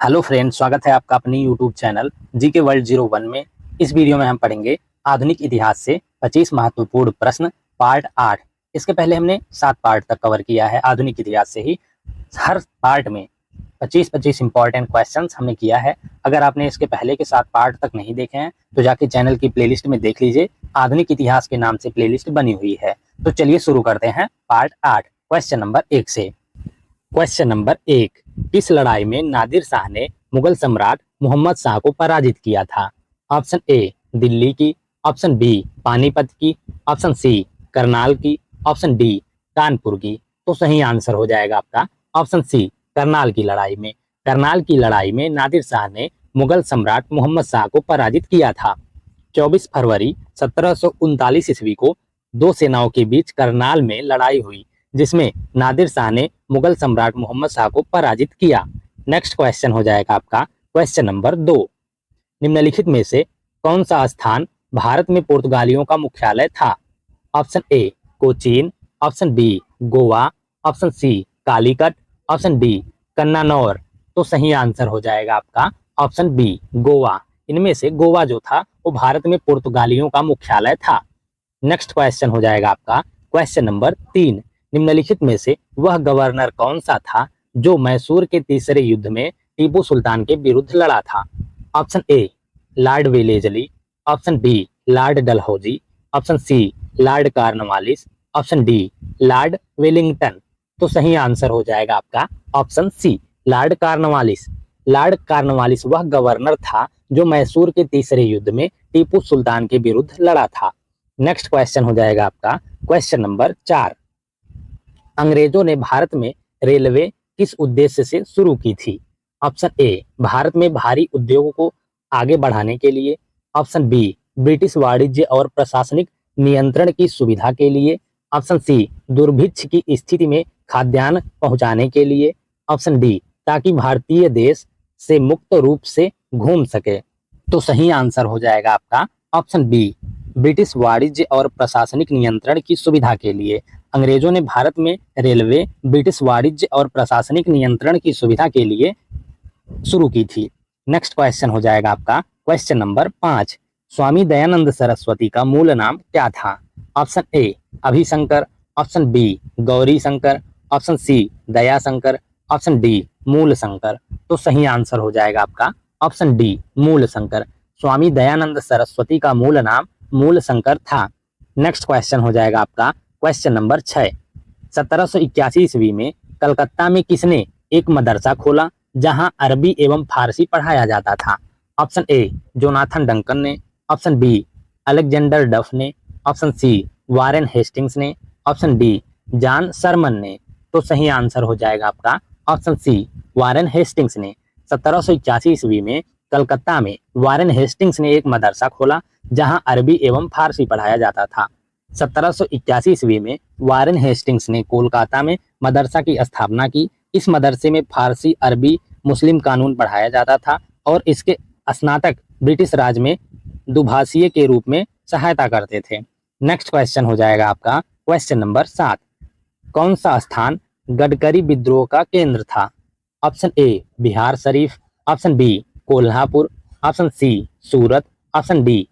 Hello friends, स्वागत है आपका अपनी यूट्यूब चैनल जीके वर्ल्ड 01 में। इस वीडियो में हम पढ़ेंगे आधुनिक इतिहास से 25 महत्वपूर्ण प्रश्न, पार्ट 8। इसके पहले हमने 7 पार्ट तक कवर किया है आधुनिक इतिहास से ही। हर पार्ट में 25-25 इंपॉर्टेंट क्वेश्चंस हमने किया है। अगर आपने इसके पहले के 7 पार्ट तक नहीं देखे हैं तो जाके चैनल की प्लेलिस्ट में देख लीजिए। आधुनिक इतिहास के नाम से प्लेलिस्ट बनी हुई है। तो चलिए शुरू करते हैं पार्ट 8 क्वेश्चन नंबर 1 से। क्वेश्चन नंबर 1, किस लड़ाई में नादिर शाह ने मुगल सम्राट मोहम्मद शाह को पराजित किया था? ऑप्शन ए दिल्ली की, ऑप्शन बी पानीपत की, ऑप्शन सी करनाल की, ऑप्शन डी कानपुर की। तो सही आंसर हो जाएगा आपका ऑप्शन सी, करनाल की लड़ाई में। करनाल की लड़ाई में नादिर शाह ने मुगल सम्राट मोहम्मद शाह को पराजित किया था। 24 फरवरी 1739 ईस्वी को दो सेनाओं के बीच करनाल में लड़ाई हुई, जिसमें नादिर शाह ने मुगल सम्राट मोहम्मद शाह को पराजित किया। नेक्स्ट क्वेश्चन हो जाएगा आपका क्वेश्चन नंबर 2। निम्नलिखित में से कौन सा स्थान भारत में पुर्तगालियों का मुख्यालय था? Option A Cochin, option B Goa, option C Calicut, option D Cannanore. तो सही आंसर हो जाएगा आपका ऑप्शन बी गोवा। इनमें से गोवा जो था वो भारत में पुर्तगालियों का मुख्यालय था। नेक्स्ट क्वेश्चन हो जाएगा आपका क्वेश्चन नंबर 3। निम्नलिखित में से वह गवर्नर कौन सा था जो मैसूर के तीसरे युद्ध में टीपू सुल्तान के विरुद्ध लड़ा था? Option A Lord Wellesley, option B Lord Dalhousie, option C Lord Cornwallis, option D Lord Wellington. तो सही आंसर हो जाएगा आपका option C Lord Cornwallis. Lord Cornwallis वह गवर्नर था जो मैसूर के तीसरे युद्ध में टीपू सुल्तान के विरुद्ध लड़ा था। नेक्स्ट क्वेश्चन हो जाएगा आपका क्वेश्चन नंबर 4। अंग्रेजों ने भारत में रेलवे किस उद्देश्य से शुरू की थी? ऑप्शन ए भारत में भारी उद्योगों को आगे बढ़ाने के लिए, ऑप्शन बी ब्रिटिश वाणिज्य और प्रशासनिक नियंत्रण की सुविधा के लिए, ऑप्शन सी दुर्भिक्ष की स्थिति में खाद्यान्न पहुंचाने के लिए, ऑप्शन डी ताकि भारतीय देश से मुक्त रूप से घूम सके। तो सही आंसर हो जाएगा आपका ऑप्शन बी ब्रिटिश वाणिज्य और प्रशासनिक नियंत्रण की सुविधा के लिए। अंग्रेजों ने भारत में रेलवे ब्रिटिश वाणिज्य और प्रशासनिक नियंत्रण की सुविधा के लिए शुरू की थी। नेक्स्ट क्वेश्चन हो जाएगा आपका क्वेश्चन नंबर 5। स्वामी दयानंद सरस्वती का मूल नाम क्या था? Option A Abhishankar, option B Gauri Shankar, option C Daya Shankar, option D Mool Shankar. तो सही आंसर हो जाएगा आपका ऑप्शन डी मूल शंकर। स्वामी दयानंद सरस्वती का मूल नाम मूल शंकर था। नेक्स्ट क्वेश्चन हो जाएगा आपका क्वेश्चन नंबर 6। 1781 ईस्वी में कलकत्ता में किसने एक मदरसा खोला जहां अरबी एवं फारसी पढ़ाया जाता था? ऑप्शन ए जोनाथन डंकन ने, ऑप्शन बी अलेक्जेंडर डफ ने, ऑप्शन सी वारेन हेस्टिंग्स ने, ऑप्शन डी जॉन सरमन ने। तो सही आंसर हो जाएगा आपका ऑप्शन सी वारेन हेस्टिंग्स ने। 1781 ईस्वी में कलकत्ता में वारेन हेस्टिंग्स ने एक मदरसा खोला जहां अरबी एवं फारसी पढ़ाया जाता था। 1781 ईस्वी में वारेन हेस्टिंग्स ने कोलकाता में मदरसा की स्थापना की। इस मदरसे में फारसी, अरबी, मुस्लिम कानून पढ़ाया जाता था और इसके स्नातक ब्रिटिश राज में दुभाषीय के रूप में सहायता करते थे। नेक्स्ट क्वेश्चन हो जाएगा आपका क्वेश्चन नंबर 7। कौन सा स्थान गडकरी विद्रोह का केंद्र था? Option A Bihar Sharif, option B Kolhapur, option C Surat, option D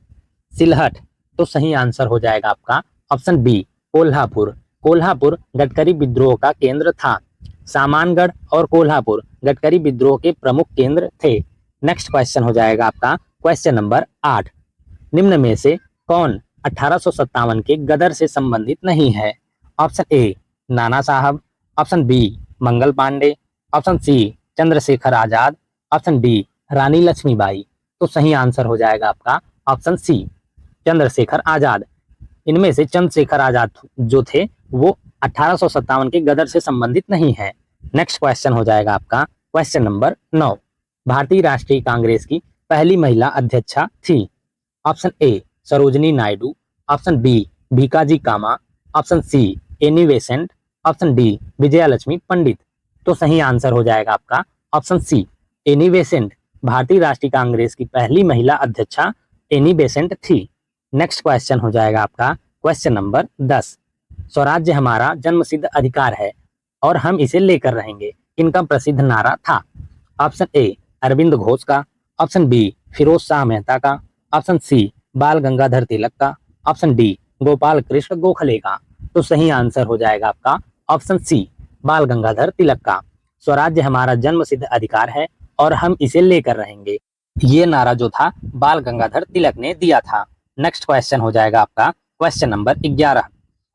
Sylhet. तो सही आंसर हो जाएगा आपका ऑप्शन बी कोल्हापुर। कोल्हापुर गडकरी विद्रोह का केंद्र था। सामानगढ़ और कोल्हापुर गडकरी विद्रोह के प्रमुख केंद्र थे। नेक्स्ट क्वेश्चन हो जाएगा आपका क्वेश्चन नंबर 8। निम्न में से कौन 1857 के गदर से संबंधित नहीं है? ऑप्शन ए नाना साहब, option B Mangal Pandey, option C Chandrashekhar Azad, option D रानी लक्ष्मीबाई। तो सही आंसर हो जाएगा आपका ऑप्शन सी चंद्रशेखर आजाद। इनमें से चंद्रशेखर आजाद जो थे वो 1857 के गदर से संबंधित नहीं है। नेक्स्ट क्वेश्चन हो जाएगा आपका क्वेश्चन नंबर 9। भारतीय राष्ट्रीय कांग्रेस की पहली महिला अध्यक्षा थी? Option A Sarojini Naidu, option B Bhikaji Cama, option C Annie Besant, option D Vijayalakshmi Pandit. तो सही आंसर हो जाएगा आपका ऑप्शन सी एनी बेसेंट। भारतीय राष्ट्रीय कांग्रेस की पहली महिला अध्यक्षा एनी बेसेंट थी। नेक्स्ट क्वेश्चन हो जाएगा आपका क्वेश्चन नंबर 10। स्वराज्य हमारा जन्मसिद्ध अधिकार है और हम इसे लेकर रहेंगे, किनका प्रसिद्ध नारा था? ऑप्शन ए अरविंद घोष का, ऑप्शन बी फिरोज शाह मेहता का, ऑप्शन सी बाल गंगाधर तिलक का, ऑप्शन डी गोपाल कृष्ण गोखले का। तो सही आंसर हो जाएगा आपका ऑप्शन सी बाल गंगाधर तिलक का। स्वराज्य हमारा जन्म सिद्ध अधिकार है और हम इसे लेकर रहेंगे, ये नारा जो था बाल गंगाधर तिलक ने दिया था। नेक्स्ट क्वेश्चन हो जाएगा आपका क्वेश्चन नंबर 11।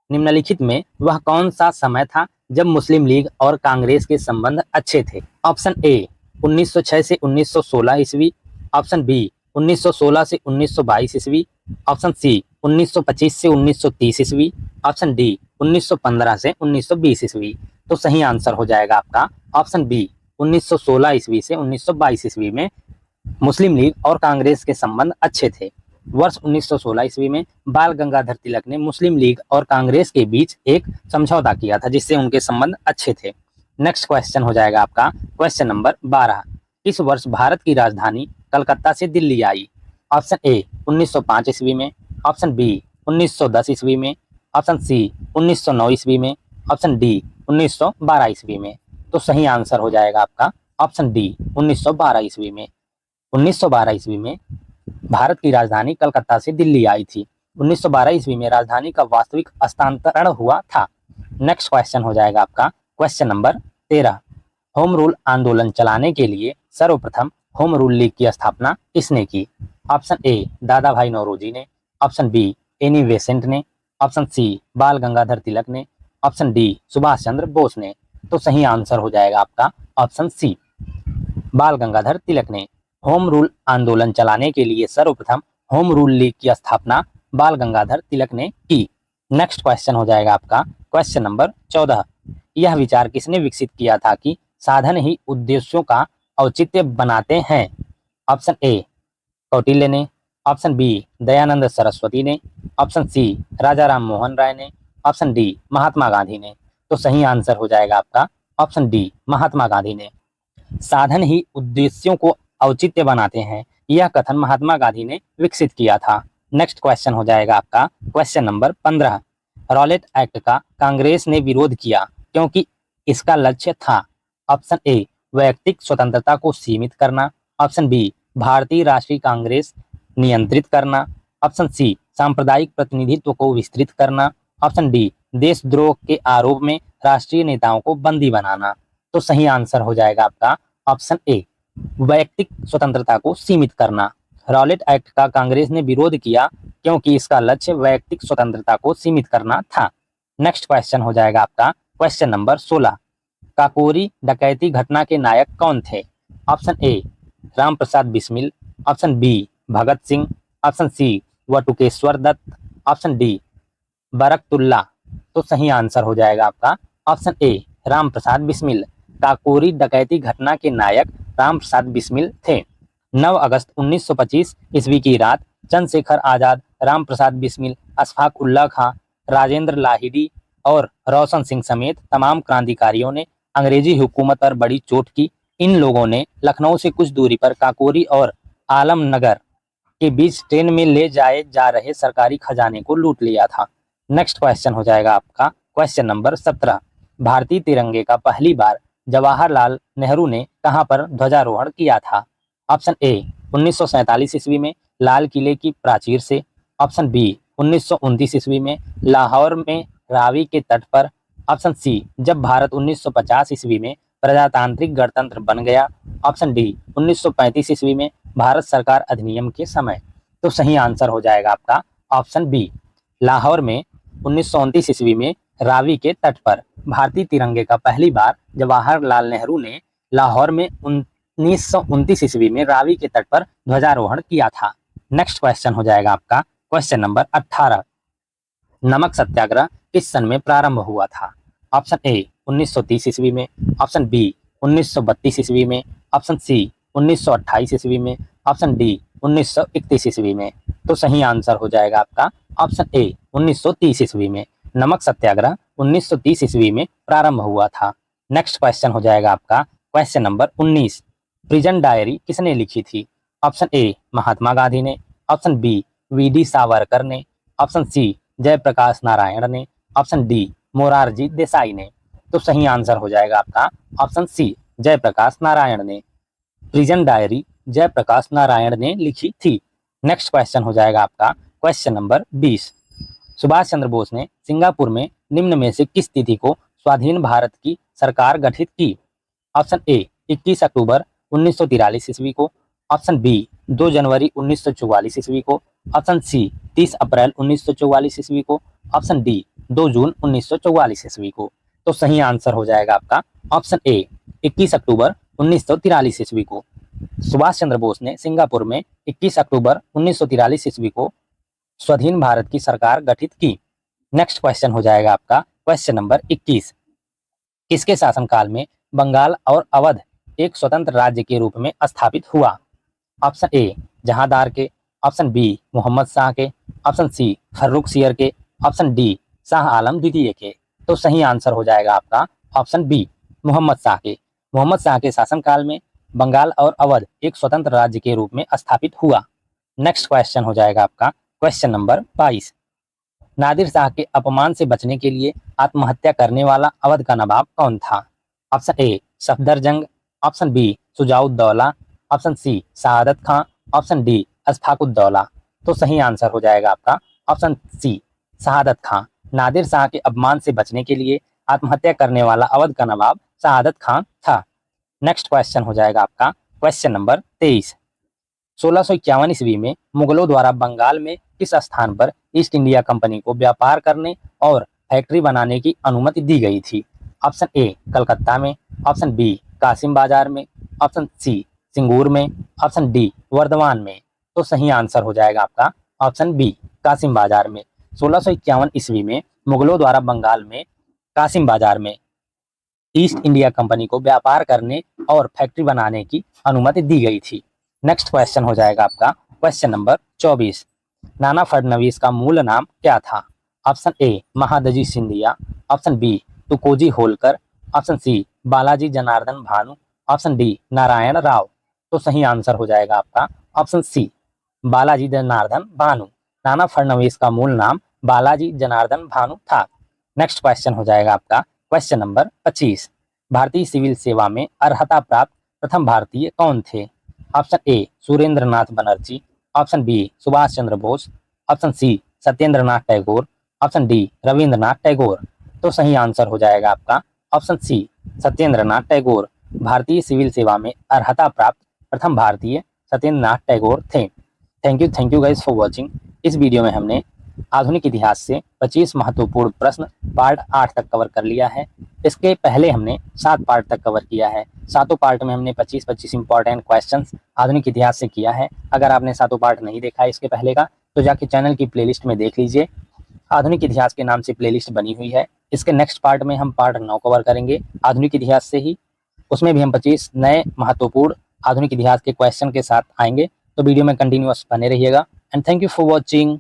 निम्नलिखित में वह कौन सा समय था जब मुस्लिम लीग और कांग्रेस के संबंध अच्छे थे? ऑप्शन ए 1906 से 1916 ईस्वी, ऑप्शन बी 1916 से 1922 ईस्वी, ऑप्शन सी 1925 से 1930 ईस्वी, ऑप्शन डी 1915 से 1920 ईस्वी। तो सही आंसर हो जाएगा आपका ऑप्शन बी 1916 ईस्वी से 1922 ईस्वी में मुस्लिम लीग और कांग्रेस के संबंध अच्छे थे। वर्ष 1916 ईस्वी में बाल गंगाधर तिलक ने मुस्लिम लीग और कांग्रेस के बीच एक समझौता किया था जिससे उनके संबंध अच्छे थे। नेक्स्ट क्वेश्चन हो जाएगा आपका क्वेश्चन नंबर 12। इस वर्ष भारत की राजधानी कलकत्ता से दिल्ली आई? ऑप्शन ए 1905 ईस्वी में, ऑप्शन बी 1910 ईस्वी में, ऑप्शन सी 1909 ईस्वी में, ऑप्शन डी 1912 ईस्वी में। तो सही आंसर हो जाएगा आपका ऑप्शन डी 1912 ईस्वी में। 1912 ईस्वी में भारत की राजधानी कलकत्ता से दिल्ली आई थी। 1912 ईस्वी में राजधानी का वास्तविक हस्तांतरण हुआ था। नेक्स्ट क्वेश्चन हो जाएगा आपका क्वेश्चन नंबर 13। होम रूल आंदोलन चलाने के लिए सर्वप्रथम होम रूल लीग की स्थापना किसने की? ऑप्शन ए दादा भाई नौरोजी ने, ऑप्शन बी एनी बेसेंट ने, ऑप्शन सी बाल गंगाधर तिलक ने, ऑप्शन डी सुभाष चंद्र बोस ने। तो सही आंसर हो जाएगा आपका ऑप्शन सी बाल गंगाधर तिलक ने। होम रूल आंदोलन चलाने के लिए सर्वप्रथम होम रूल लीग की स्थापना बाल गंगाधर तिलक ने की। नेक्स्ट क्वेश्चन हो जाएगा आपका क्वेश्चन नंबर 14। यह विचार किसने विकसित किया था कि साधन ही उद्देश्यों का औचित्य बनाते हैं? ऑप्शन ए कौटिल्य ने, ऑप्शन बी दयानंद सरस्वती ने, ऑप्शन सी राजा राम मोहन राय ने, ऑप्शन डी महात्मा गांधी ने। तो सही आंसर हो जाएगा आपका ऑप्शन डी महात्मा गांधी ने। साधन ही उद्देश्यों को औचित्य बनाते हैं, यह कथन महात्मा गांधी ने विकसित किया था। नेक्स्ट क्वेश्चन हो जाएगा आपका क्वेश्चन नंबर 15। रॉलेट एक्ट का कांग्रेस ने विरोध किया क्योंकि इसका लक्ष्य था? ऑप्शन ए वैयक्तिक स्वतंत्रता को सीमित करना, ऑप्शन बी भारतीय राष्ट्रीय कांग्रेस नियंत्रित करना, ऑप्शन सी सांप्रदायिक प्रतिनिधित्व को विस्तृत करना, ऑप्शन डी देशद्रोह के आरोप में राष्ट्रीय नेताओं को बंदी बनाना। तो सही आंसर हो जाएगा आपका ऑप्शन ए वैयक्तिक स्वतंत्रता को सीमित करना। रॉलेट एक्ट का कांग्रेस ने विरोध किया क्योंकि इसका लक्ष्य वैयक्तिक स्वतंत्रता को सीमित करना था। नेक्स्ट क्वेश्चन हो जाएगा आपका क्वेश्चन नंबर 16। काकोरी डकैती घटना के नायक कौन थे? Option A Ram Prasad Bismil, option B Bhagat Singh, option C Batukeshwar Dutt, option D Barkatullah. तो सही आंसर हो जाएगा आपका ऑप्शन ए राम प्रसाद बिस्मिल। काकोरी डकैती घटना के नायक राम प्रसाद बिस्मिल थे। 9 अगस्त 1925 ईस्वी की रात चंद्रशेखर आजाद, राम प्रसाद बिस्मिल, अशफाक उल्लाह खां, राजेंद्र लाहिड़ी और रोशन सिंह समेत तमाम क्रांतिकारियों ने अंग्रेजी हुकूमत पर बड़ी चोट की। इन लोगों ने लखनऊ से कुछ दूरी पर काकोरी और आलमनगर के बीच ट्रेन में ले जाए जा रहे सरकारी खजाने को लूट लिया था। नेक्स्ट क्वेश्चन हो जाएगा आपका क्वेश्चन नंबर 17। भारतीय तिरंगे का पहली बार जवाहरलाल नेहरू ने कहां पर ध्वजारोहण किया था? ऑप्शन ए 1947 ईस्वी में लाल किले की प्राचीर से, ऑप्शन बी 1929 ईस्वी में लाहौर में रावी के तट पर, ऑप्शन सी जब भारत 1950 ईस्वी में प्रजातांत्रिक गणतंत्र बन गया, ऑप्शन डी 1935 ईस्वी में भारत सरकार अधिनियम के समय। तो सही आंसर हो जाएगा आपका ऑप्शन बी लाहौर में 1929 ईस्वी में रावी के तट पर भारतीय तिरंगे का पहली बार जवाहरलाल नेहरू ने लाहौर में 1929 ईस्वी में रावी के तट पर ध्वजारोहण किया था। नेक्स्ट क्वेश्चन हो जाएगा आपका क्वेश्चन नंबर 18। नमक सत्याग्रह किस सन में प्रारंभ हुआ था? ऑप्शन ए 1930 ईस्वी में, ऑप्शन बी 1932 ईस्वी में, ऑप्शन सी 1928 ईस्वी में, ऑप्शन डी 1931 ईस्वी में। तो सही आंसर हो जाएगा आपका ऑप्शन ए 1930 ईस्वी में। नमक सत्याग्रह 1930 ईस्वी में प्रारंभ हुआ था। नेक्स्ट क्वेश्चन हो जाएगा आपका क्वेश्चन नंबर 19। प्रिजन डायरी किसने लिखी थी? ऑप्शन ए महात्मा गांधी ने, ऑप्शन बी वी.डी. सावरकर ने, ऑप्शन सी जयप्रकाश नारायण ने, ऑप्शन डी मोरारजी देसाई ने। तो सही आंसर हो जाएगा आपका ऑप्शन सी जयप्रकाश नारायण ने। प्रिजन डायरी जयप्रकाश नारायण ने लिखी थी। नेक्स्ट क्वेश्चन हो जाएगा आपका क्वेश्चन नंबर 20। सुभाष चंद्र बोस ने सिंगापुर में निम्न में से किस तिथि को स्वाधीन भारत की सरकार गठित की? ऑप्शन ए 21 अक्टूबर 1943 ईस्वी को, ऑप्शन बी 2 जनवरी 1944 ईस्वी को, ऑप्शन सी 30 अप्रैल 1944 ईस्वी को, ऑप्शन डी 2 जून 1944 ईस्वी को। तो सही आंसर हो जाएगा आपका ऑप्शन ए 21 अक्टूबर 1943 ईस्वी को। सुभाष चंद्र बोस ने सिंगापुर में 21 अक्टूबर 1943 ईस्वी को स्वाधीन भारत की सरकार गठित की। नेक्स्ट क्वेश्चन हो जाएगा आपका क्वेश्चन नंबर 21। किसके शासनकाल में बंगाल और अवध एक स्वतंत्र राज्य के रूप में स्थापित हुआ? ऑप्शन ए जहांदार के, ऑप्शन बी मोहम्मद शाह के, ऑप्शन सी फर्रुखसियर के, ऑप्शन डी शाह आलम द्वितीय के। तो सही आंसर हो जाएगा आपका ऑप्शन बी मोहम्मद शाह के। मोहम्मद शाह के शासनकाल में बंगाल और अवध एक स्वतंत्र राज्य के रूप में स्थापित हुआ। नेक्स्ट क्वेश्चन हो जाएगा आपका क्वेश्चन नंबर 22। नादिर शाह के अपमान से बचने के लिए आत्महत्या करने वाला अवध का नवाब कौन था? Option A Safdarjung, option B Shujauddaula, option C Saadat Khan, option D अशफाकुद्दौला। तो सही आंसर हो जाएगा आपका ऑप्शन सी शहादत खां। नादिर शाह के अपमान से बचने के लिए आत्महत्या करने वाला अवध का नवाब शहादत खां था। नेक्स्ट क्वेश्चन हो जाएगा आपका क्वेश्चन नंबर 23। 1651 ईस्वी में मुगलों द्वारा बंगाल में किस स्थान पर ईस्ट इंडिया कंपनी को व्यापार करने और फैक्ट्री बनाने की अनुमति दी गई थी? ऑप्शन ए कलकत्ता में, ऑप्शन बी कासिम बाजार में, ऑप्शन सी सिंगूर में, ऑप्शन डी वर्धमान में। तो सही आंसर हो जाएगा आपका ऑप्शन बी कासिम बाजार में। 1651 ईस्वी में मुगलों द्वारा बंगाल में कासिम बाजार में ईस्ट इंडिया कंपनी को व्यापार करने और फैक्ट्री बनाने की अनुमति दी गई थी। नेक्स्ट क्वेश्चन हो जाएगा आपका क्वेश्चन नंबर 24। नाना फडणवीस का मूल नाम क्या था? Option A Mahadji Scindia, option B Tukoji Holkar, option C Balaji Janardan Bhanu, option D Narayan Rao. तो सही आंसर हो जाएगा आपका ऑप्शन सी बालाजी जनार्दन भानु। नाना फडणवीस का मूल नाम बालाजी जनार्दन भानु था। नेक्स्ट क्वेश्चन हो जाएगा आपका क्वेश्चन नंबर 25। भारतीय सिविल सेवा में अर्हता प्राप्त प्रथम भारतीय कौन थे? Option A Surendra Nath Banerjee, option B Subhash Chandra Bose, option C Satyendra Nath Tagore, option D Rabindranath Tagore. तो सही आंसर हो जाएगा आपका ऑप्शन सी सत्येंद्र नाथ टैगोर। भारतीय सिविल सेवा में अर्हता प्राप्त प्रथम भारतीय सत्येंद्र नाथ टैगोर थे। Thank you guys for watching. इस वीडियो में हमने आधुनिक इतिहास से 25 महत्वपूर्ण प्रश्न पार्ट 8 तक कवर कर लिया है। इसके पहले हमने 7 पार्ट तक कवर किया है। सातों पार्ट में हमने 25 इंपॉर्टेंट क्वेश्चंस आधुनिक इतिहास से किया है। अगर आपने सातों पार्ट नहीं देखा है इसके पहले का, तो जाके चैनल की प्लेलिस्ट में देख लीजिए। आधुनिक इतिहास के नाम से प्लेलिस्ट बनी हुई है। इसके नेक्स्ट पार्ट में हम पार्ट 9 कवर करेंगे आधुनिक इतिहास से ही। उसमें भी हम 25 नए महत्वपूर्ण आधुनिक इतिहास के क्वेश्चन के साथ आएंगे। तो वीडियो में कंटिन्यूअस बने रहिएगा and thank you for watching.